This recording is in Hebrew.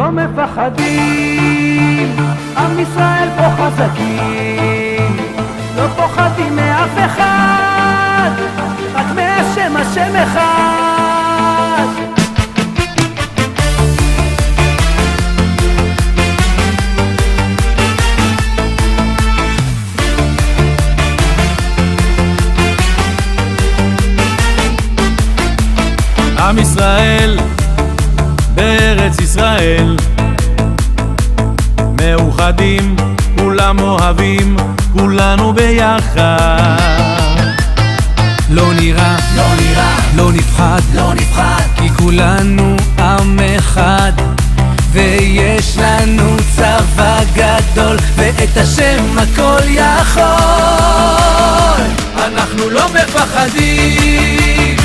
לא מפחדים, עם ישראל פה חזקים, לא פוחדים מאף אחד, רק מהשם, השם אחד. עם ישראל בארץ ישראל, מאוחדים, כולם אוהבים, כולנו ביחד. לא נראה, לא נפחד, כי כולנו עם אחד, ויש לנו צבא גדול, ואת השם הכל יכול. אנחנו לא מפחדים,